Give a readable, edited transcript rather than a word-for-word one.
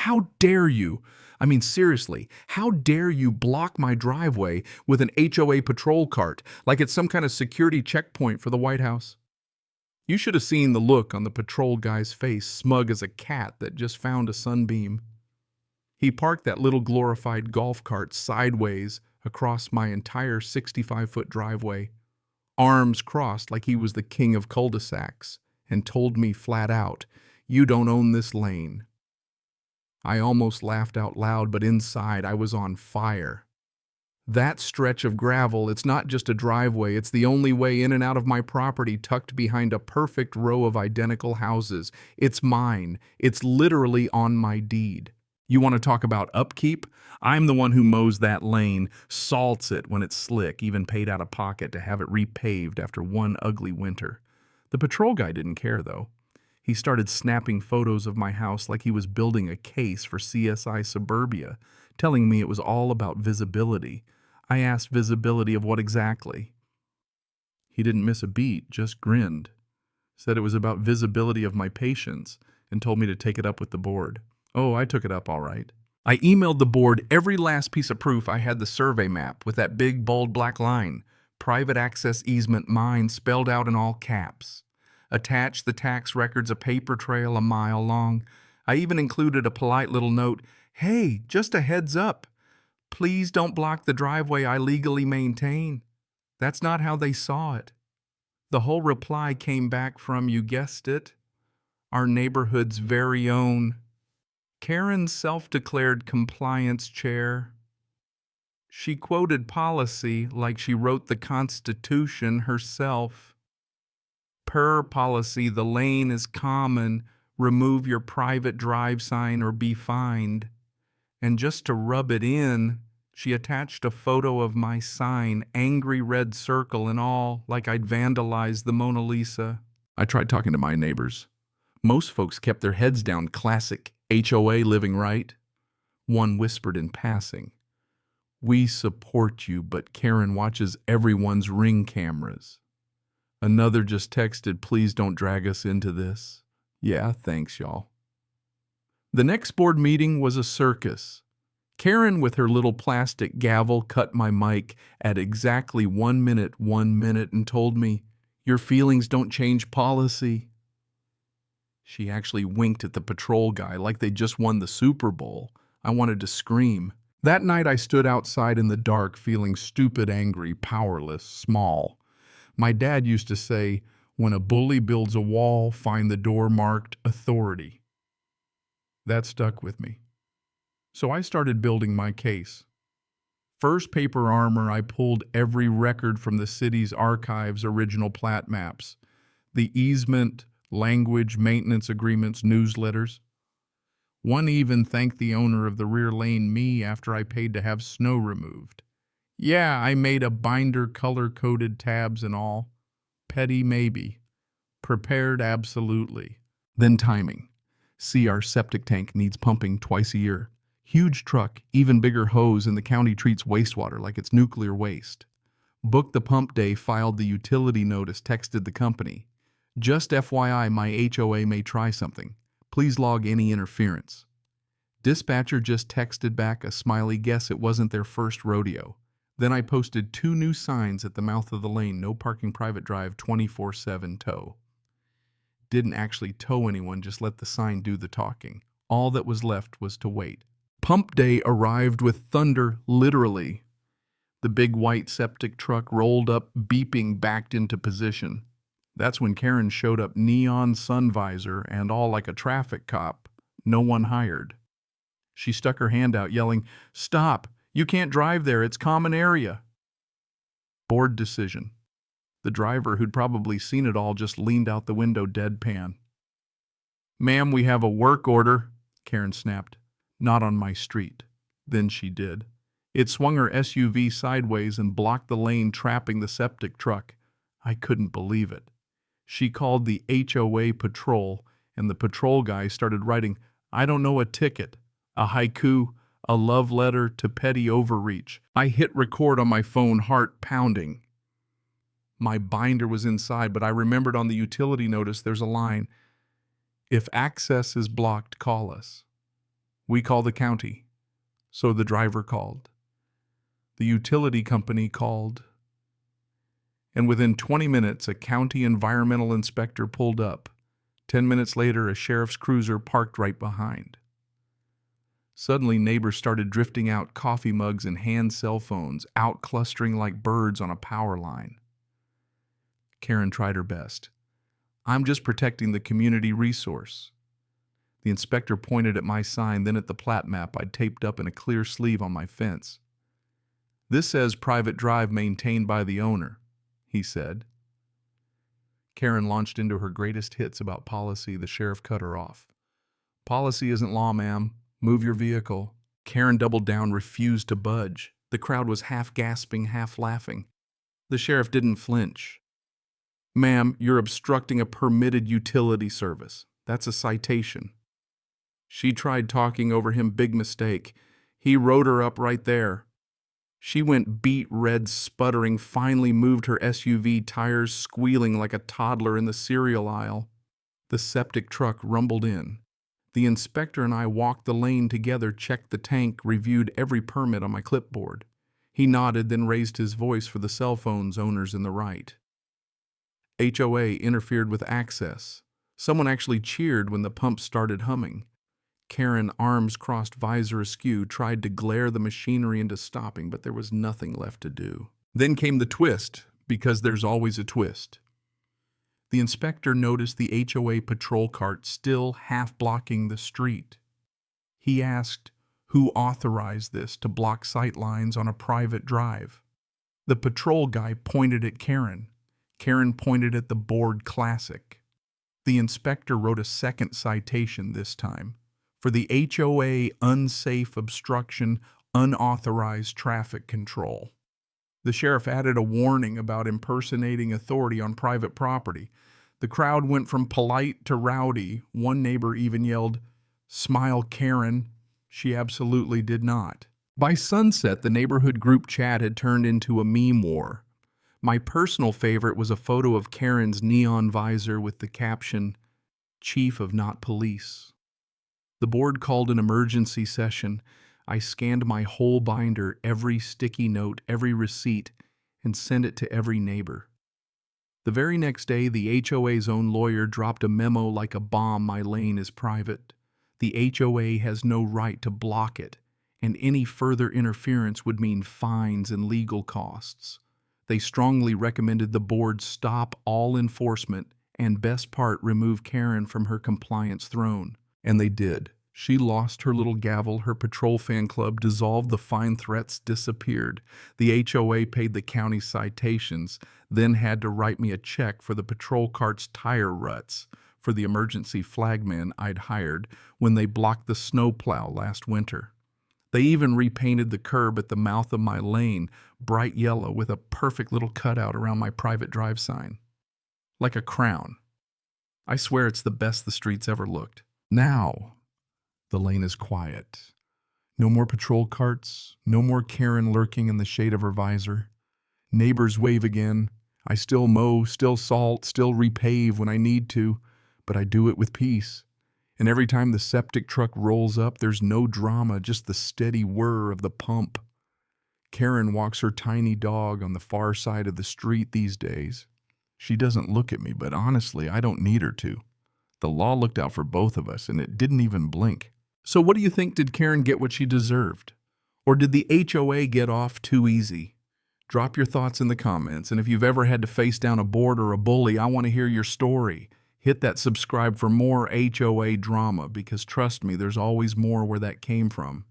How dare you? I mean, seriously, how dare you block my driveway with an HOA patrol cart like it's some kind of security checkpoint for the White House? You should have seen the look on the patrol guy's face, smug as a cat that just found a sunbeam. He parked that little glorified golf cart sideways across my entire 65-foot driveway, arms crossed like he was the king of cul-de-sacs, and told me flat out, "You don't own this lane." I almost laughed out loud, but inside I was on fire. That stretch of gravel, it's not just a driveway, it's the only way in and out of my property tucked behind a perfect row of identical houses. It's mine. It's literally on my deed. You want to talk about upkeep? I'm the one who mows that lane, salts it when it's slick, even paid out of pocket to have it repaved after one ugly winter. The patrol guy didn't care, though. He started snapping photos of my house like he was building a case for CSI Suburbia, telling me it was all about visibility. I asked visibility of what exactly? He didn't miss a beat, just grinned. Said it was about visibility of my patients and told me to take it up with the board. Oh, I took it up all right. I emailed the board every last piece of proof I had the survey map with that big bold black line, private access easement mine spelled out in all caps. Attached the tax records, a paper trail a mile long. I even included a polite little note, "Hey, just a heads up. Please don't block the driveway I legally maintain." That's not how they saw it. The whole reply came back from, you guessed it, our neighborhood's very own Karen's self-declared compliance chair. She quoted policy like she wrote the Constitution herself. Per policy, the lane is common. Remove your private drive sign or be fined. And just to rub it in, she attached a photo of my sign, angry red circle and all, like I'd vandalized the Mona Lisa. I tried talking to my neighbors. Most folks kept their heads down, classic HOA living right. One whispered in passing, "We support you, but Karen watches everyone's Ring cameras." Another just texted, "Please don't drag us into this." Yeah, thanks, y'all. The next board meeting was a circus. Karen, with her little plastic gavel, cut my mic at exactly 1 minute, and told me, "Your feelings don't change policy." She actually winked at the patrol guy like they just won the Super Bowl. I wanted to scream. That night I stood outside in the dark, feeling stupid, angry, powerless, small. My dad used to say, "When a bully builds a wall, find the door marked authority." That stuck with me. So I started building my case. First paper armor, I pulled every record from the city's archives, original plat maps, the easement, language, maintenance agreements, newsletters. One even thanked the owner of the rear lane, me, after I paid to have snow removed. Yeah, I made a binder, color-coded tabs and all. Petty, maybe. Prepared, absolutely. Then timing. See, our septic tank needs pumping twice a year. Huge truck, even bigger hose, and the county treats wastewater like it's nuclear waste. Booked the pump day, filed the utility notice, texted the company. Just FYI, my HOA may try something. Please log any interference. Dispatcher just texted back a smiley, guess it wasn't their first rodeo. Then I posted 2 new signs at the mouth of the lane, no parking, private drive, 24/7 tow. Didn't actually tow anyone, just let the sign do the talking. All that was left was to wait. Pump day arrived with thunder, literally. The big white septic truck rolled up, beeping, backed into position. That's when Karen showed up, neon sun visor and all like a traffic cop. No one hired. She stuck her hand out, yelling, "Stop! You can't drive there, it's common area." Board decision. The driver, who'd probably seen it all, just leaned out the window, deadpan. "Ma'am, we have a work order," Karen snapped. "Not on my street." Then she did. It swung her SUV sideways and blocked the lane, trapping the septic truck. I couldn't believe it. She called the HOA patrol, and the patrol guy started writing, "I don't know, a ticket, a haiku, a love letter to petty overreach." I hit record on my phone, heart pounding. My binder was inside, but I remembered on the utility notice there's a line, "If access is blocked, call us." We call the county. So the driver called. The utility company called. And within 20 minutes, a county environmental inspector pulled up. 10 minutes later, a sheriff's cruiser parked right behind. Suddenly, neighbors started drifting out, coffee mugs and hand cell phones, out clustering like birds on a power line. Karen tried her best. I'm just protecting the community resource. The inspector pointed at my sign, then at the plat map I'd taped up in a clear sleeve on my fence. This says private drive maintained by the owner, he said. Karen launched into her greatest hits about policy. The sheriff cut her off. Policy isn't law, ma'am. Move your vehicle. Karen doubled down, refused to budge. The crowd was half gasping, half laughing. The sheriff didn't flinch. Ma'am, you're obstructing a permitted utility service. That's a citation. She tried talking over him. Big mistake. He wrote her up right there. She went beet red, sputtering, finally moved her SUV, tires squealing like a toddler in the cereal aisle. The septic truck rumbled in. The inspector and I walked the lane together, checked the tank, reviewed every permit on my clipboard. He nodded, then raised his voice for the cell phone's owners in the right. HOA interfered with access. Someone actually cheered when the pump started humming. Karen, arms crossed, visor askew, tried to glare the machinery into stopping, but there was nothing left to do. Then came the twist, because there's always a twist. The inspector noticed the HOA patrol cart still half blocking the street. He asked, who authorized this to block sight lines on a private drive? The patrol guy pointed at Karen. Karen pointed at the board Classic. The inspector wrote a second citation this time for the HOA unsafe obstruction, unauthorized traffic control. The sheriff added a warning about impersonating authority on private property. The crowd went from polite to rowdy. One neighbor even yelled, "Smile, Karen." She absolutely did not. By sunset, the neighborhood group chat had turned into a meme war. My personal favorite was a photo of Karen's neon visor with the caption, "Chief of Not Police." The board called an emergency session. I scanned my whole binder, every sticky note, every receipt, and sent it to every neighbor. The very next day, the HOA's own lawyer dropped a memo like a bomb. My lane is private. The HOA has no right to block it, and any further interference would mean fines and legal costs. They strongly recommended the board stop all enforcement and, best part, remove Karen from her compliance throne. And they did. She lost her little gavel, her patrol fan club dissolved, the fine threats disappeared. The HOA paid the county citations, then had to write me a check for the patrol cart's tire ruts for the emergency flagman I'd hired when they blocked the snowplow last winter. They even repainted the curb at the mouth of my lane bright yellow with a perfect little cutout around my private drive sign. Like a crown. I swear it's the best the streets ever looked. Now, the lane is quiet. No more patrol carts, no more Karen lurking in the shade of her visor. Neighbors wave again. I still mow, still salt, still repave when I need to, but I do it with peace. And every time the septic truck rolls up, there's no drama, just the steady whir of the pump. Karen walks her tiny dog on the far side of the street these days. She doesn't look at me, but honestly, I don't need her to. The law looked out for both of us, and it didn't even blink. So what do you think? Did Karen get what she deserved? Or did the HOA get off too easy? Drop your thoughts in the comments, and if you've ever had to face down a board or a bully, I want to hear your story. Hit that subscribe for more HOA drama, because trust me, there's always more where that came from.